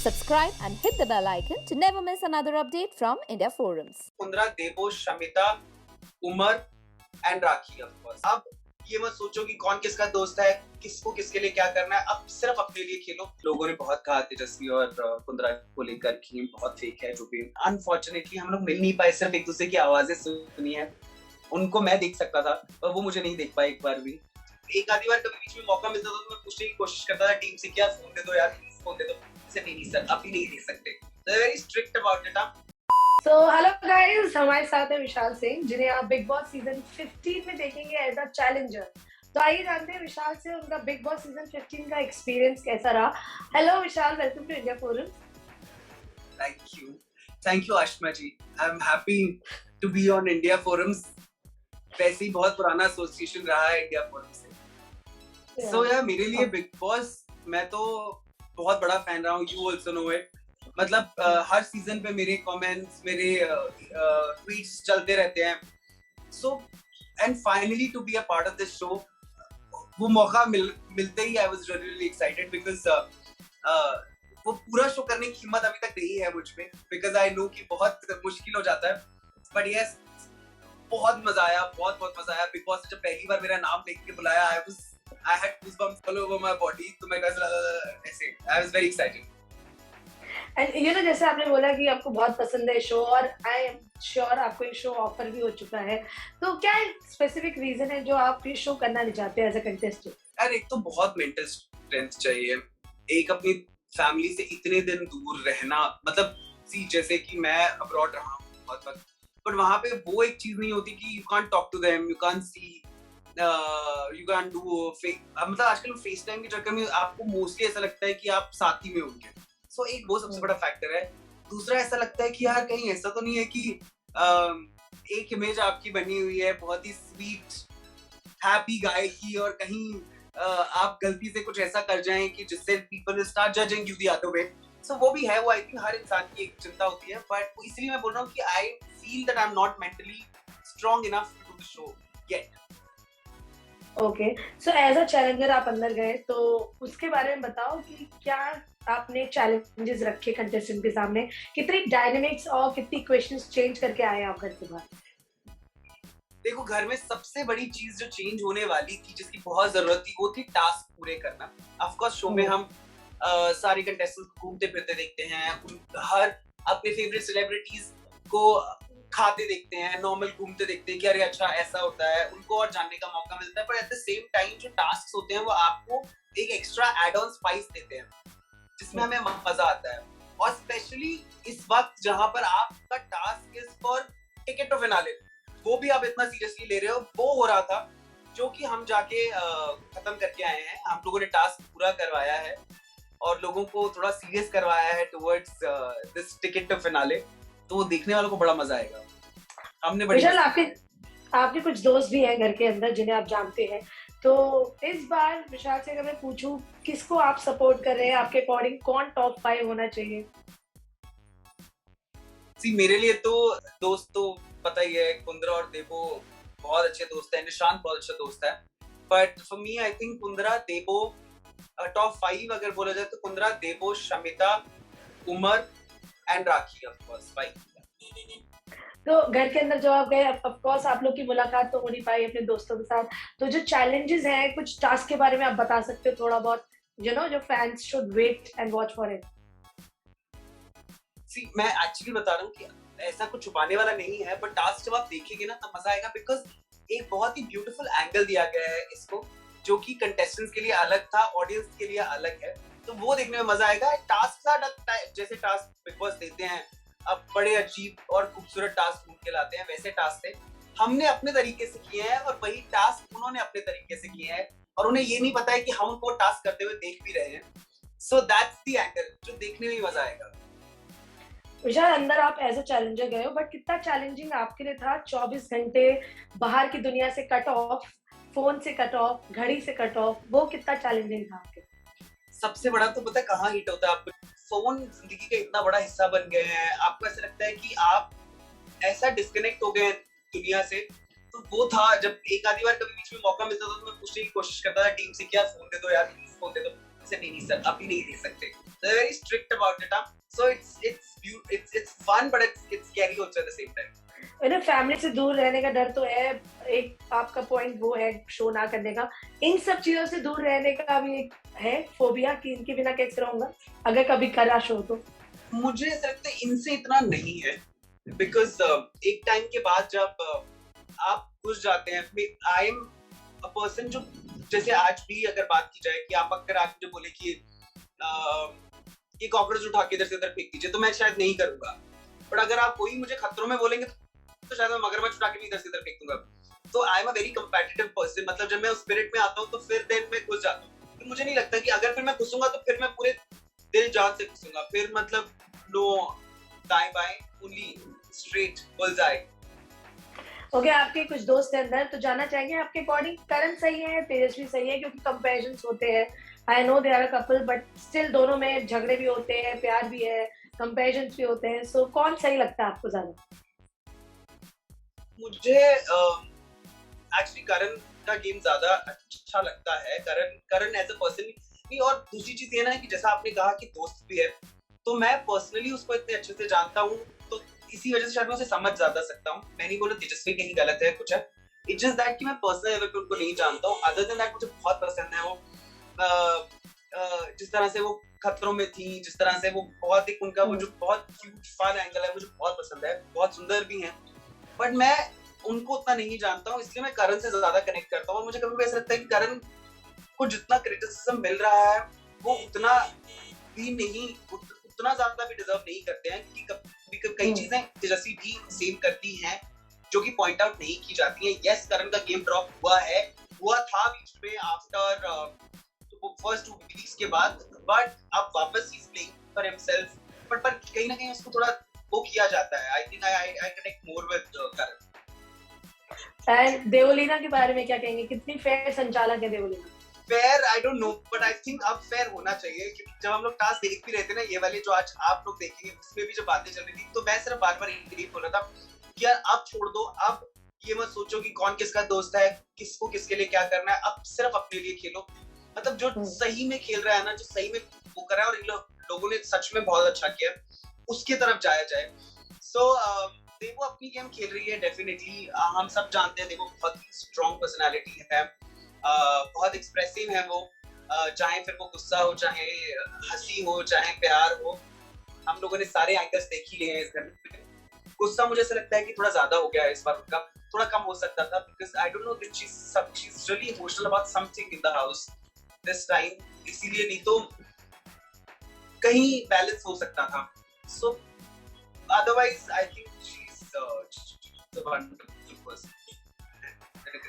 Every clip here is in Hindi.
Subscribe and hit the bell icon to never miss another update from India Forums. Kundra, Debo, Shamita, Umar and Rakhi of course. अब ये मत सोचो कि कौन किसका दोस्त है, किसको किसके लिए क्या करना है। अब सिर्फ अपने लिए खेलो। लोगों ने बहुत कहा तेजस्वी और कुंद्रा को लेकर कि बहुत फेक है, जो भी अनफॉर्चुनेटली हम लोग मिल नहीं पाए, सिर्फ एक दूसरे की आवाजें सुनी है। उनको मैं देख सकता था और वो मुझे नहीं देख पाए एक बार भी। एक आधी बार कभी बीच में मौका मिलता था तो मैं पूछने की कोशिश करता था टीम से, क्या फोन दे दो यार, फोन दे दो। नहीं सर, अभी नहीं दे सकते। Very strict about it. So hello guys, हमारे साथ है विशाल सिंह, जिन्हें आप बिग बॉस सीजन 15 में देखेंगे एज अ चैलेंजर। तो आइए जानते हैं विशाल से उनका बिग बॉस सीजन 15 का एक्सपीरियंस कैसा रहा। Hello Vishal, welcome to India Forum. Thank you Ashma ji. I am happy to be on India Forums. वैसे ही बहुत पुराना एसोसिएशन रहा है इंडिया फोरम से। सो यार, मेरे लिए बिग बॉस, मैं तो बहुत बड़ा फैन रहा हूँ। You also know it. मतलब हर सीजन पे मेरे कमेंट्स, मेरे ट्वीट्स चलते रहते हैं। So and finally to be a part of this show, वो मौका मिलते ही I was really excited because वो पूरा शो करने की हिम्मत अभी तक नहीं है मुझ में, बिकॉज आई नो कि बहुत मुश्किल हो जाता है। बट यस, बहुत मजा आया, बहुत मजा आया। बिग बॉस ने जब पहली बार मेरा नाम लेके बुलाया, I had goosebumps all over my body. तो मैं ऐसे I was very excited. And you know, जैसे आपने बोला कि आपको बहुत पसंद है शो, और आई एम श्योर आपको ये शो ऑफर भी हो चुका है, तो क्या स्पेसिफिक रीजन है जो आप ये शो करना नहीं चाहते एज अ कंटेस्टेंट? यार, एक तो बहुत मेंटल स्ट्रेंथ चाहिए, एक अपनी फैमिली से इतने दिन दूर रहना। मतलब सी, जैसे कि मैं अब्रॉड रहा हूँ बहुत वक्त, बट वहाँ पे वो एक चीज नहीं होती कि you can't talk to them, you can't see, you can do fake. मतलब आजकल फेस टाइम के चक्कर में आपको मोस्टली ऐसा लगता है कि आप साथ ही में होंगे। सो एक वो सबसे बड़ा फैक्टर है। दूसरा, ऐसा लगता है कि यार कहीं ऐसा तो नहीं है कि एक इमेज आपकी बनी हुई है बहुत ही स्वीट हैप्पी गाय की, और कहीं आप गलती से कुछ ऐसा कर जाएं कि जिससे people will start judging you the other way. So वो भी है, वो आई थिंक हर इंसान की एक चिंता होती है। बट इसलिए मैं बोल रहा हूँ कि I feel that I am not mentally strong enough to do the show yet. Okay, so as a challenger आप अंदर गए, तो उसके बारे में बताओ कि क्या आपने चैलेंजेस रखे कंटेस्टेंट के सामने, कितनी डायनेमिक्स और कितनी क्वेश्चंस चेंज करके आए आप घर से बाहर? देखो, घर में सबसे बड़ी चीज जो चेंज होने वाली थी, जिसकी बहुत जरूरत थी, वो थी टास्क पूरे करना। ऑफ कोर्स शो में हम सारे कंटेस्टेंट्स घूमते फिरते देखते हैं, हर अपने फेवरेट सेलिब्रिटीज को खाते देखते हैं, नॉर्मल घूमते देखते हैं कि अरे अच्छा ऐसा होता है, उनको और जानने का मौका मिलता है। पर एट द सेम टाइम जो टास्क होते हैं वो आपको एक एक्स्ट्रा एड ऑन स्पाइस देते हैं, जिसमें हमें मजा आता है। और स्पेशली इस वक्त जहां पर आपका task is for ticket to finale, वो भी आप इतना सीरियसली ले रहे हो, वो हो रहा था जो कि हम जाके खत्म करके आए हैं। हम लोगों ने टास्क पूरा करवाया है और लोगों को थोड़ा सीरियस करवाया है towards this ticket to finale. तो देखने वालों को बड़ा मजा आएगा। हमने विशाल, आपके कुछ दोस्त भी हैं घर के अंदर जिन्हें आप जानते हैं, तो इस बार विशाल से अगर मैं पूछूं किसको आप सपोर्ट कर रहे हैं, आपके अकॉर्डिंग कौन टॉप 5 होना चाहिए? सी, मेरे लिए तो दोस्त तो पता ही है, कुंद्रा और देबो बहुत अच्छे दोस्त हैं, निशांत बहुत अच्छा दोस्त है। But for me I think Kundra, Debo top 5 अगर बोला जाए तो Kundra, Debo, Shamita, Umar and Rakhi of course 5। तो घर के अंदर जो आप गए, ऑफ कोर्स आप लोग की मुलाकात तो हो नहीं पाई अपने दोस्तों के साथ, तो जो चैलेंजेस हैं, कुछ टास्क के बारे में आप बता सकते हो थोड़ा बहुत, जो fans should wait and watch for it? See, मैं एक्चुअली बता रहा हूँ कि ऐसा कुछ छुपाने वाला नहीं है, बट टास्क जब आप देखेंगे ना तब मजा आएगा, बिकॉज एक बहुत ही ब्यूटीफुल एंगल दिया गया है इसको, जो कि कंटेस्टेंट्स के लिए अलग था, ऑडियंस के लिए अलग है। तो वो देखने में मजा आएगा। टास्क जैसे टास्क बिग बॉस देते हैं, अब बड़े अजीब और खूबसूरत टास्क ढूंढ के लाते हैं, वैसे टास्क थे, हमने अपने तरीके से किए हैं और वही टास्क उन्होंने अपने तरीके से किए हैं, और उन्हें ये नहीं पता है कि हम उनको टास्क करते हुए देख भी रहे हैं। सो दैट्स द एंगल जो देखने में मजा आएगा। विशाल, अंदर आप एज अ चैलेंजर गए हो, बट कितना चैलेंजिंग आपके लिए था 24 घंटे बाहर की दुनिया से कट ऑफ, फोन से कट ऑफ, घड़ी से कट ऑफ, वो कितना चैलेंजिंग था आपके? सबसे बड़ा तो पता है कहाँ हिट होता है आपको, फोन जिंदगी का इतना बड़ा हिस्सा बन गए हैं, आपको ऐसा लगता है कि आप ऐसा डिस्कनेक्ट हो गए हैं दुनिया से। तो वो था, जब एक आधी बार कभी बीच में मौका मिलता था तो मैं पूछने की कोशिश करता था टीम से, क्या फोन दे दो यार, फोन दे दो। से नहीं सर अभी नहीं दे सकते, they are very strict about it, so it's fun but it's scary also at the same time. मैंने फैमिली से दूर रहने का डर तो है, एक आपका पॉइंट वो है शो ना करने का, इन सब चीजों से दूर रहने का भी एक है फोबिया कि इनके बिना कैसे रहूंगा अगर कभी करा शो तो? मुझे ऐसा लगता है इनसे इतना नहीं है, बिकॉज एक टाइम के बाद जब आप घुस जाते हैं, आई एम अ पर्सन जो, जैसे आज भी अगर बात की जाए कि आप अगर आप मुझे बोले कि ये कॉकरोच उठा के इधर से उधर फेंक दीजिए तो मैं शायद नहीं करूंगा, बट अगर आप कोई मुझे खतरों में बोलेंगे तो शायद मैं मगरमच्छ उठा के भी इधर से इधर फेंक दूंगा। तो I am a very competitive person, मतलब जब मैं उस स्पिरिट में आता हूँ तो फिर देन मैं घुस जाता हूँ, तो मुझे नहीं लगता कि अगर फिर मैं घुसूंगा तो फिर मैं पूरे दिल जान से घुसूंगा, फिर मतलब नो दाएं बाएं, ओनली स्ट्रेट बुल्सआई। ओके, आपके कुछ दोस्त हैं अंदर, तो जानना चाहेंगे आपके अकॉर्डिंग करण सही है, तेजस्वी सही है? क्योंकि कंपैरिजन्स होते हैं, I know they are a couple but still दोनों में झगड़े भी होते हैं, प्यार भी है, कंपैरिजन्स भी होते हैं, सो कौन सही लगता है आपको ज्यादा? मुझे एक्चुअली करण का गेम ज्यादा अच्छा लगता है, करण एज अ पर्सन भी, और दूसरी चीज ये ना कि जैसा आपने कहा कि दोस्त भी है, तो मैं पर्सनली उसको इतने अच्छे से जानता हूँ, तो इसी वजह से शायद मैं उसे समझ ज्यादा सकता हूँ। मैं नहीं बोला तेजस्वी कहीं गलत है कुछ है, इट्स जस्ट दैट कि मैं पर्सनल लेवल पे उनको नहीं जानता हूँ। अदर देन दैट मुझे बहुत पसंद है वो, जिस तरह से वो खतरों में थी, जिस तरह से वो बहुत एक उनका वो जो बहुत क्यूट फन एंगल है मुझे बहुत पसंद है, बहुत सुंदर भी है, बट मैं उनको उतना नहीं जानता हूँ, इसलिए मैं करण से ज्यादा कनेक्ट करता हूँ। और मुझे कभी भी ऐसा लगता है कि करण को जितना क्रिटिसिज्म मिल रहा है वो उतना भी नहीं, उतना ज्यादा भी डिजर्व नहीं करते हैं, क्योंकि कभी कई चीजें तेजस्वी भी सेम करती हैं जो कि पॉइंट आउट नहीं की जाती हैं। यस, करण का गेम ड्रॉप हुआ था बीच में आफ्टर फर्स्ट 2 वीक्स के बाद, बट अब वापस he is playing for himself, but पर कहीं ना कहीं उसको थोड़ा वो किया जाता है। I think I connect more with Karan. And Devlina के बारे में क्या कहेंगे, कितनी फेयर संचालक है Devlina? Fair I don't know, but I think अब फेयर होना चाहिए, क्योंकि जब हम लोग टास्क देख भी रहे थे ना, ये वाले जो आज आप लोग देखेंगे उसमें भी जब बातें चल रही थी, तो मैं सिर्फ बार बार यही बोल रहा था कि यार अब छोड़ दो, अब ये मत सोचो कि कौन किसका दोस्त है, किसको किसके लिए क्या करना है, अब सिर्फ अपने लिए खेलो। मतलब जो सही में खेल रहा है ना, जो सही में वो कर रहा है और इन लोगों ने सच में बहुत अच्छा किया, उसके तरफ जाया जाए। सो देवो अपनी गेम खेल रही है डेफिनेटली, हम सब जानते हैं देवो बहुत स्ट्रॉन्ग पर्सनालिटी है, बहुत एक्सप्रेसिव है वो, चाहे फिर वो गुस्सा हो, चाहे हंसी हो, चाहे प्यार हो, हम लोगों ने सारे एंगल्स देख ही लिए हैं इस घर में। गुस्सा मुझे ऐसा लगता है कि थोड़ा ज्यादा हो गया है इस बार, उनका थोड़ा कम हो सकता था, because I don't know that she is really emotional about something in the house this time, इसीलिए, नहीं तो कहीं बैलेंस हो सकता था। सो otherwise I think she is a wonderful person.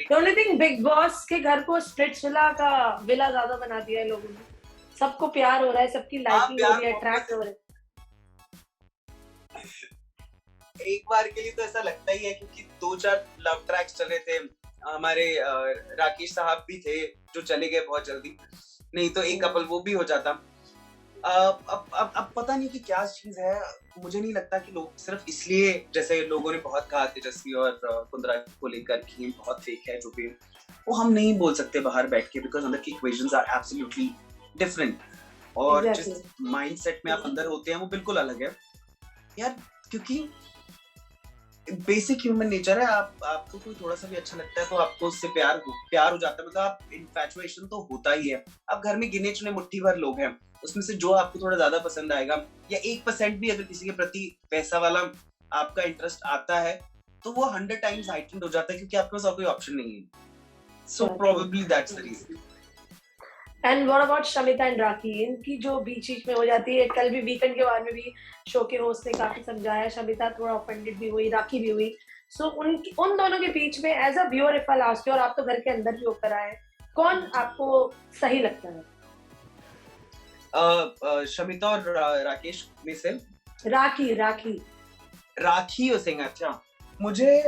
The only thing, big boss के घर को स्प्लिट्स विला ज्यादा बना दिया है लोगों ने, सबको प्यार हो रहा है, सबकी लाइकिंग हो रही है, अट्रैक्ट हो रहे हैं। एक बार के लिए तो ऐसा लगता ही है, क्योंकि 2-4 लव ट्रैक्स चले थे, हमारे राकेश साहब भी थे जो चले गए बहुत जल्दी, नहीं तो एक कपल वो भी हो जाता। अब पता नहीं कि क्या चीज है, मुझे नहीं लगता कि लोग सिर्फ इसलिए, जैसे लोगों ने बहुत कहा तेजस्वी और कुंद्रा को लेकर कि बहुत फेक है, जो भी वो हम नहीं बोल सकते बाहर बैठ के, बिकॉज अंदर की इक्वेशंस आर एब्सोल्युटली डिफरेंट, और जिस माइंडसेट में आप अंदर होते हैं वो बिल्कुल अलग है यार, क्योंकि बेसिक ह्यूमन नेचर है, आपको कोई थोड़ा सा भी अच्छा लगता है तो आपको उससे प्यार हो जाता है, मतलब आप इन्फैचुएशन तो होता ही है। अब घर में गिने चुने मुट्ठी भर लोग हैं, उसमें से जो आपको थोड़ा ज्यादा पसंद आएगा, या 1% भी अगर किसी के प्रति वैसा वाला आपका इंटरेस्ट आता है, तो वो 100 टाइम्स हाइटेंड हो जाता है, क्योंकि आपके पास और कोई ऑप्शन नहीं है। So probably that's the reason. And what about Shamita and Rakhi, इनकी जो बीच में हो जाती है, कल भी वीकेंड के बारे में भी शो के होस्ट ने काफी समझाया, शमिता थोड़ा ऑफेंडेड भी हुई, राखी भी हुई, सो उन दोनों के बीच में as a viewer if I ask you, और आप तो घर के अंदर भी होकर आए, कौन आपको सही लगता है? शमिता और राकेश में से राखी और सिंह, अच्छा, मुझे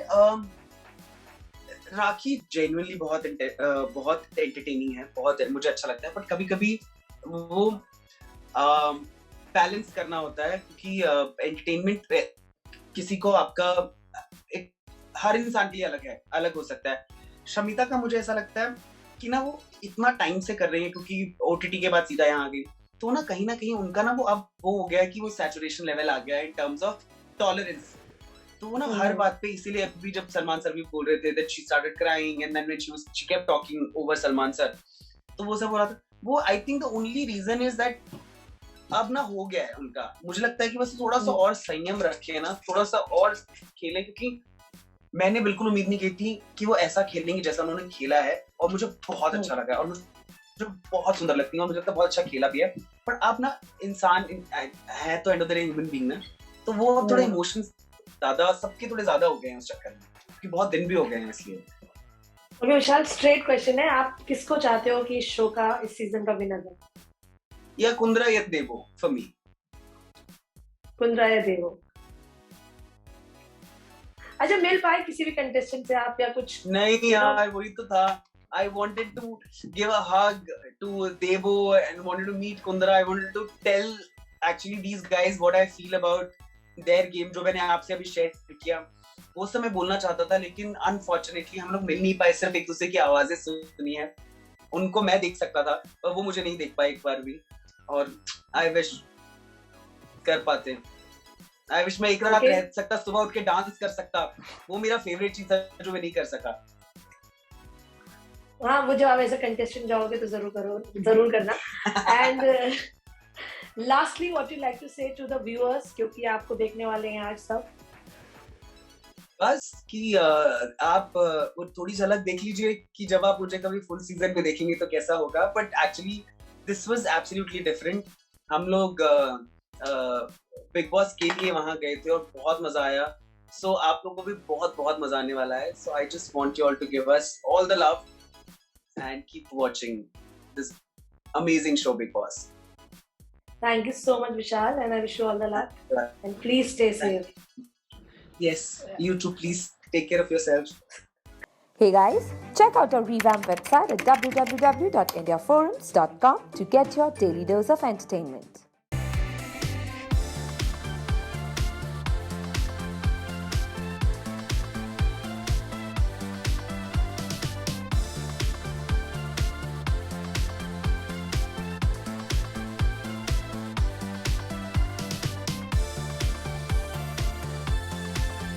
राखी जेन्युइनली बहुत एंटरटेनिंग है, बहुत मुझे अच्छा लगता है, बट कभी-कभी वो बैलेंस करना होता है, क्योंकि एंटरटेनमेंट किसी को आपका एक हर इंसान के लिए अलग हो सकता है। शमिता का मुझे ऐसा लगता है कि ना वो इतना टाइम से कर रहे हैं क्योंकि OTT के बाद सीधा यहाँ आ गई, तो ना कहीं उनका ना वो अब वो हो गया है कि वो सैचुरेशन लेवल आ गया है इन टर्म्स ऑफ टॉलरेंस। तो वो ना हर बात पे, इसीलिए अभी जब सलमान सर भी बोल रहे थे that she started crying and then when she kept talking over Salman sir, तो वो सब हो रहा था। वो I think the only reason is that अब ना हो गया है उनका, मुझे लगता है कि बस थोड़ा सा और संयम रखे ना, थोड़ा सा और खेले, क्योंकि मैंने बिल्कुल उम्मीद नहीं की थी कि वो ऐसा खेलेंगे जैसा उन्होंने खेला है, और मुझे बहुत अच्छा लगा और मुझे बहुत सुंदर लगती है और मुझे लगता है बहुत अच्छा खेला भी है। पर आप ना इंसान है तो end of the day human being ना, तो वो थोड़े इमोशंस ज्यादा, सबके थोड़े ज्यादा हो गए हैं उस चक्कर में, क्योंकि बहुत दिन भी हो गए हैं इसलिए। ओके विशाल, स्ट्रेट क्वेश्चन है, आप किसको चाहते हो कि इस शो का इस सीजन का विनर बने? या कुंद्रा या देवो फॉर मी। कुंद्रा या देवो? अच्छा, मिल पाए किसी भी कंटेस्टेंट से आप या कुछ? नहीं यार, वही तो था। I wanted to give a hug to Devo and wanted to meet Kundra. I wanted to tell actually these guys what I feel about their game, जो मैंने आपसे अभी शेयर किया, वो सब मैं बोलना चाहता था, लेकिन अनफॉर्चुनेटली हम लोग मिल नहीं पाए, सिर्फ एक दूसरे की आवाजें सुनी है। उनको मैं देख सकता था पर वो मुझे नहीं देख पाए एक बार भी, और आई विश कर पाते। आई विश मैं एक रात रह सकता, सुबह उठ के डांस कर सकता, वो मेरा फेवरेट चीज है जो मैं नहीं कर सका। हाँ, वो जब आप ऐसे कंटेस्टेंट जाओगे तो जरूर करना। And lastly what you like to say to the viewers, क्योंकि आपको देखने वाले हैं आज सब? बस कि आप थोड़ी झलक देख लीजिए कि जब आप मुझे कभी फुल सीजन में देखेंगे तो कैसा होगा। But actually this was absolutely different. हम लोग बिग बॉस के लिए वहां गए थे और बहुत मजा आया। सो आप लोगों को भी बहुत बहुत मजा आने वाला है। So I just want you all to give us all the love and keep watching this amazing show Big Boss. Thank you so much Vishal, and I wish you all the luck, and please stay safe. Yes, you too, please take care of yourselves. Hey guys, check out our revamped website at www.indiaforums.com to get your daily dose of entertainment.